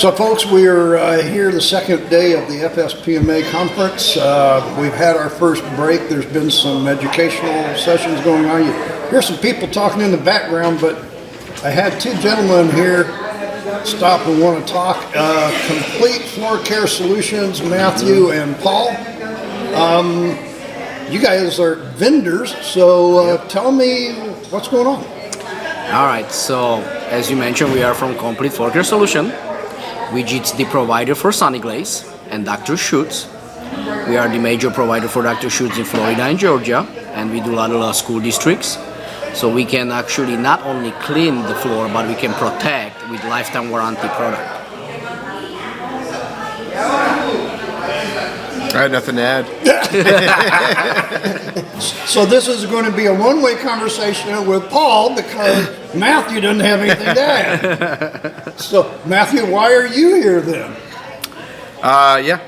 So folks, we are here the second day of the FSPMA conference. We've had our first break. There's been some educational sessions going on. You hear some people talking in the background, but I had two gentlemen here stop and want to talk. Complete Floor Care Solutions, Matthew and Paul. You guys are vendors, so tell me what's going on. All right, so as you mentioned, we are from Complete Floor Care Solution, which is the provider for SaniGLAZE and Dr. Schutz. We are the major provider for Dr. Schutz in Florida and Georgia, and we do a lot of school districts. So we can actually not only clean the floor, but we can protect with lifetime warranty product. I had nothing to add. So this is going to be a one-way conversation with Paul because Matthew doesn't have anything to add. So Matthew, why are you here then?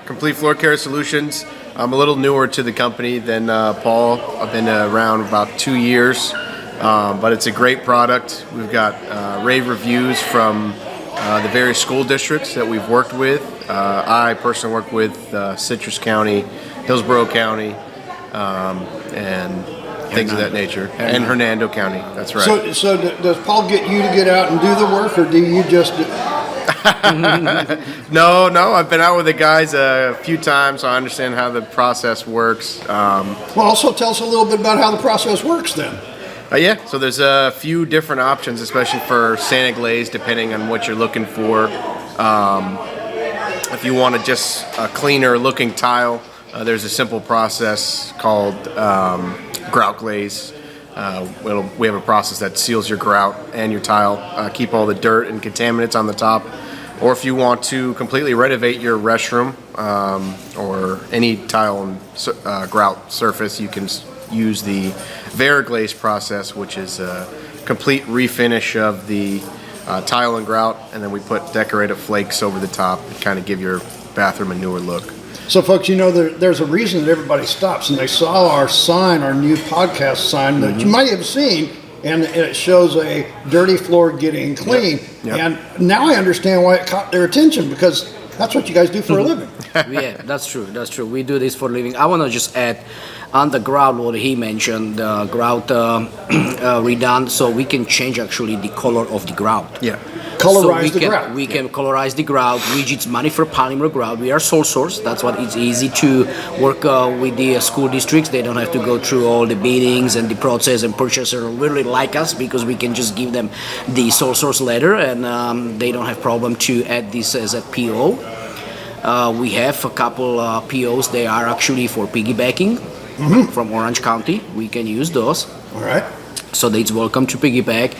Complete Floor Care Solutions. I'm a little newer to the company than Paul. I've been around about 2 years, but it's a great product. We've got rave reviews from the various school districts that we've worked with. I personally work with Citrus County, Hillsborough County, and things of that nature, and Hernando County. That's right. So does Paul get you to get out and do the work, or do you just? No. I've been out with the guys a few times, so I understand how the process works. Well, also tell us a little bit about how the process works then. So there's a few different options, especially for SaniGLAZE, depending on what you're looking for. If you want just a cleaner looking tile, there's a simple process called grout glaze. We have a process that seals your grout and your tile, keep all the dirt and contaminants on the top. Or if you want to completely renovate your restroom or any tile and grout surface, you can use the SaniGLAZE process, which is a complete refinish of the tile and grout, and then we put decorative flakes over the top to kind of give your bathroom a newer look. So folks, you know, there's a reason that everybody stops, and they saw our sign, our new podcast sign that you might have seen, and it shows a dirty floor getting clean. Yep. And now I understand why it caught their attention, because that's what you guys do for a living. Yeah, that's true. We do this for a living. I want to just add on the grout what he mentioned, the grout redone, so we can change actually the color of the grout. Yeah. Colorize the grout. We can colorize the grout, which is manufactured polymer grout. We are sole source. That's what it's easy to work with the school districts. They don't have to go through all the biddings and the process, and purchasers really like us because we can just give them the sole source letter, and they don't have problem to add this as a PO. We have a couple POs. They are actually for piggybacking from Orange County. We can use those. All right. So it's welcome to piggyback.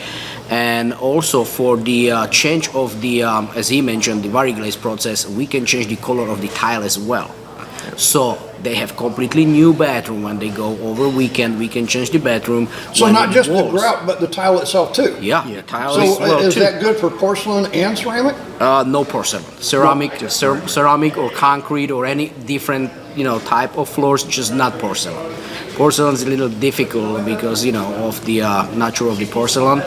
And also for the change of the, as he mentioned, the SaniGLAZE process, we can change the color of the tile as well. So they have completely new bathroom. When they go over weekend, we can change the bathroom. So not just the grout, but the tile itself too. Yeah, the tile so as well is too. that good for porcelain and ceramic? No porcelain, ceramic or concrete or any different type of floors, just not porcelain. Porcelain is a little difficult because of the nature of the porcelain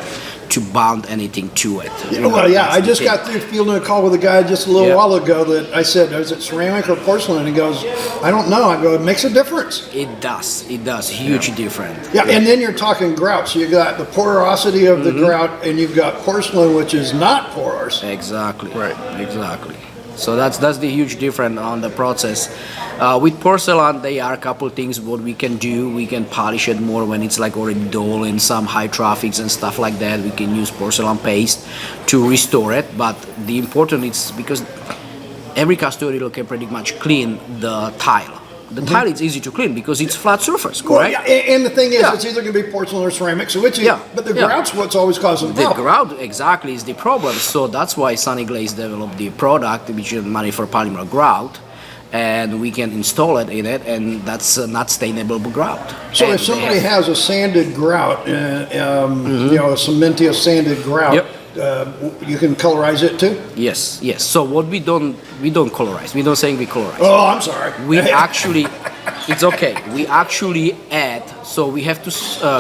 to bond anything to it. I just got through fielding a call with a guy just a little while ago that I said, is it ceramic or porcelain? And he goes, I don't know. I go, it makes a difference. It does, huge difference. Yeah, and then you're talking grout. So you got the porosity of the grout, and you've got porcelain, which is not porous. Exactly. Right. Exactly. So that's the huge difference on the process. With porcelain, there are a couple things what we can do. We can polish it more when it's like already dull in some high traffics and stuff like that. We can use porcelain paste to restore it. But the important is because every custodial can pretty much clean the tile. The tile is easy to clean because it's flat surface, correct? Well, yeah, and the thing is, it's either going to be porcelain or ceramic, so it's but the grout's what's always causing the problem. The grout exactly is the problem. So that's why SaniGLAZE developed the product, which is manufactured polymer grout, and we can install it in it, and that's not stainable grout. So and if somebody has a sanded a cementitious sanded grout, you can colorize it too? Yes. So what we don't colorize. We don't saying we colorize. Oh, I'm sorry. We actually, it's okay. We actually add. So we have to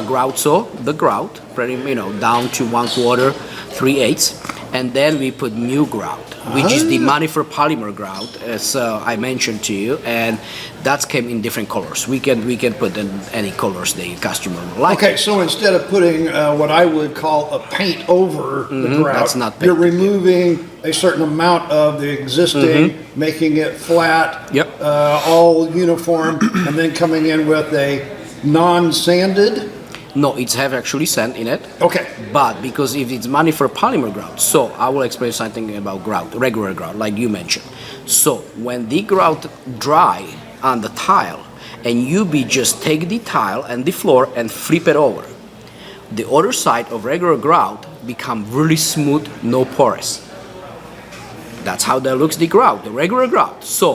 grout saw the grout, down to 1/4, 3/8, and then we put new grout, which is the money for polymer grout, as I mentioned to you, and that came in different colors. We can put in any colors the customer would like. Okay, so instead of putting what I would call a paint over the grout, that's not paint. you're removing a certain amount of the existing, making it flat, Yep. all uniform, and then coming in with a non-sanded. No, it's have actually sand in it. Okay. But because if it's money for polymer grout, so I will explain something about grout, regular grout, like you mentioned. So when the grout dry on the tile, and you just take the tile and the floor and flip it over, the other side of regular grout become really smooth, no porous. That's how that looks, the grout, the regular grout. So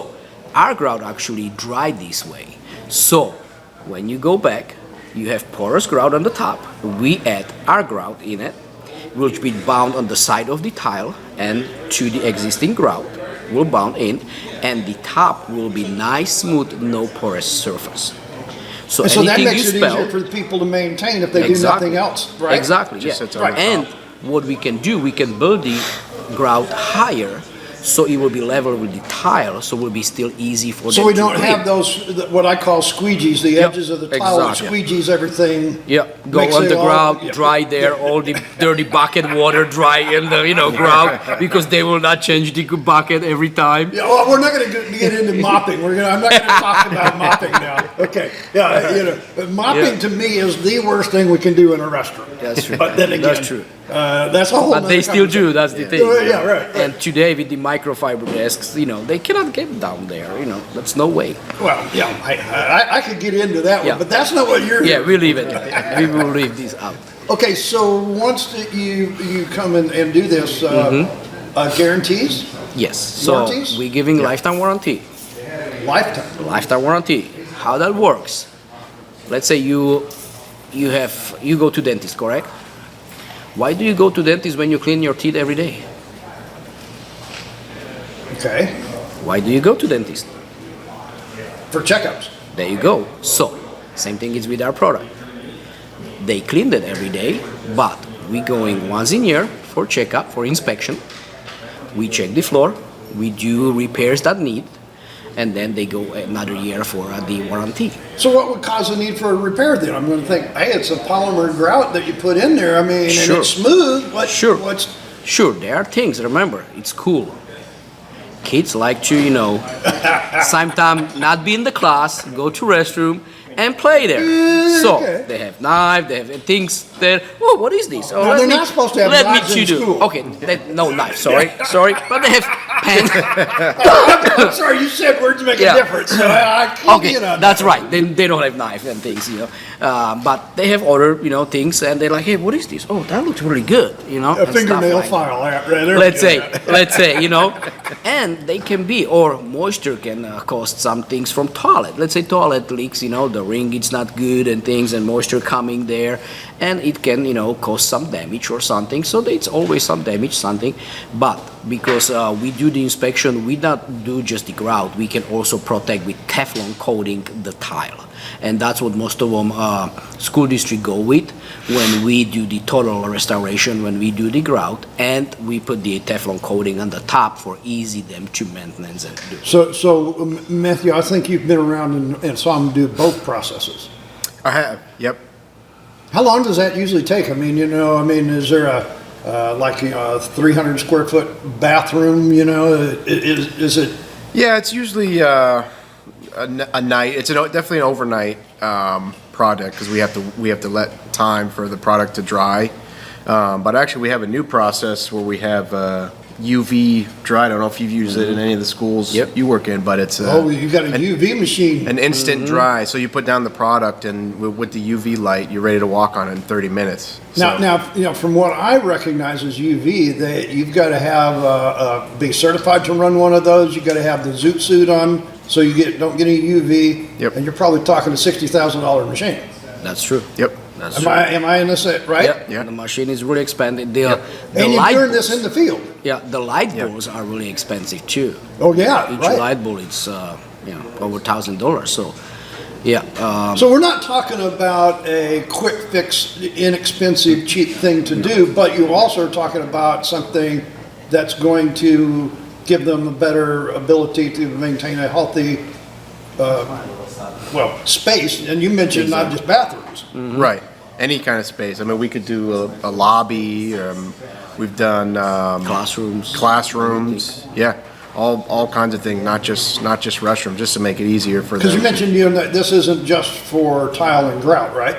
our grout actually dry this way. So when you go back, you have porous grout on the top. We add our grout in it, which will be bound on the side of the tile and to the existing grout will bound in, and the top will be nice, smooth, no porous surface. So And so that anything makes you it spell, easier for the people to maintain if they do Exactly. nothing else, right? Exactly, Just yeah. sits on the And top. what we can do, we can build the grout higher, so it will be level with the tile, so it will be still easy for So them we to don't clean. have those, what I call squeegees, the Yep, edges of the tile that exactly. squeegees everything. Yeah, go makes on it the all- ground, yeah. dry there, all the dirty bucket water dry in the ground, because they will not change the bucket every time. Yeah, well, we're not gonna get into mopping, I'm not gonna talk about mopping now, okay. Yeah, but mopping Yeah. to me is the worst thing we can do in a restaurant. That's true. But then again. That's true. That's a whole But they nother still do. conversation. That's the thing. Yeah, right. And today with the microfiber desks, they cannot get down there. That's no way. Well, yeah, I could get into that one, Yeah. but that's not what you're. Yeah, we leave it. We will leave this out. Okay, so once that you come in and do this, guarantees, Yes. So Warranties? we're giving lifetime warranty. lifetime. Lifetime warranty. How that works? Let's say you go to dentist, correct? Why do you go to dentist when you clean your teeth every day? Okay, Why do you go to dentist? for checkups. There you go. So, same thing is with our product. They clean it every day, but we going once in year for checkup, for inspection. We check the floor, we do repairs that need, and then they go another year for the warranty. So what would cause the need for a repair then? I'm gonna think, hey, it's a polymer grout that you put in there, and Sure. it's smooth, Sure. what's, Sure, there are things, remember, it's cool. Kids like to, sometimes not be in the class, go to restroom, and play there. So, okay. they have knife, they have things there. Oh, what is this? Oh, No, they're not supposed to have let knives me in to do. school. Okay, no knife, sorry, but they have pen. I'm sorry, you said words make Yeah. a difference, so I can't Okay, get on that's that. right. They don't have knife and things, but they have other, things, and they're like, hey, what is this? Oh, that looks really good, A and stuff fingernail like that. file, right there. let's say, and they can be, or moisture can cause some things from toilet. Let's say toilet leaks, the ring is not good and things, and moisture coming there, and it can, cause some damage or something. So it's always some damage, something. But because we do the inspection, we not do just the grout. We can also protect with Teflon coating the tile. And that's what most of them school district go with when we do the total restoration, when we do the grout, and we put the Teflon coating on the top for easy them to maintenance and do. So Matthew, I think you've been around and saw them do both processes. I have, yep. How long does that usually take? Is there a 300 square foot bathroom, is it? Yeah, it's usually a night. It's definitely an overnight product because we have to let time for the product to dry. But actually, we have a new process where we have UV dry. I don't know if you've used it in any of the schools Yep. you work in, but it's You got a UV machine. an instant dry. So you put down the product, and with the UV light, you're ready to walk on it in 30 minutes. So- Now, from what I recognize as UV, you've got to have be certified to run one of those. You got to have the zoot suit on, so you don't get any UV. Yep. And you're probably talking a $60,000 machine. That's true. Yep. That's Am true. I in this right? Yeah, Yeah. the machine is really expensive. The And you're light doing this bulbs, in the field. the light bulbs are really expensive too. Oh yeah, Each right. light bulb is over $1,000. So Yeah. So we're not talking about a quick fix, inexpensive, cheap thing to do, but you also are talking about something that's going to give them a better ability to maintain a healthy, space. And you mentioned not just bathrooms. Right. Any kind of space. I mean, we could do a lobby. We've done classrooms. Yeah, all kinds of things. Not just restrooms, just to make it easier for them. Because you mentioned that this isn't just for tile and grout, right?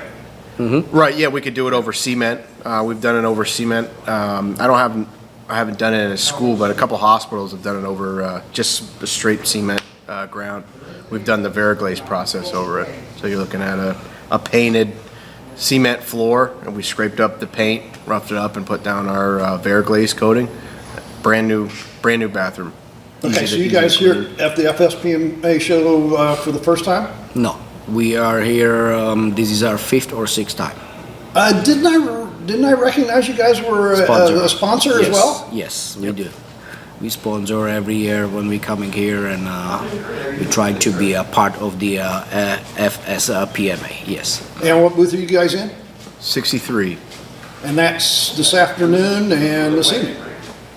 Right. Yeah, we could do it over cement. We've done it over cement. I haven't done it in a school, but a couple hospitals have done it over just the straight cement ground. We've done the SaniGLAZE process over it. So you're looking at a painted cement floor, and we scraped up the paint, roughed it up, and put down our SaniGLAZE coating. Brand new bathroom. Okay, so you guys here at the FSPMA show for the first time? No, we are here. This is our 5th or 6th time. Didn't I recognize you guys were a sponsor as well? Yes, we do. We sponsor every year when we coming here, and we try to be a part of the FSPMA. Yes. And what booth are you guys in? 63. And that's this afternoon and this evening.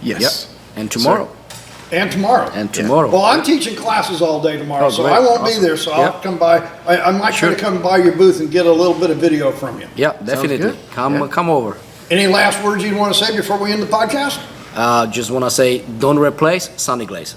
Yes. Yep. And tomorrow. And tomorrow. And tomorrow. Well, I'm teaching classes all day tomorrow, so great. I won't be Awesome. there. So I'll Yep. come by. I might try to come by your booth and get a little bit of video from you. Yeah, definitely. good. Come over. Any last words you want to say before we end the podcast? Just want to say, don't replace SaniGLAZE.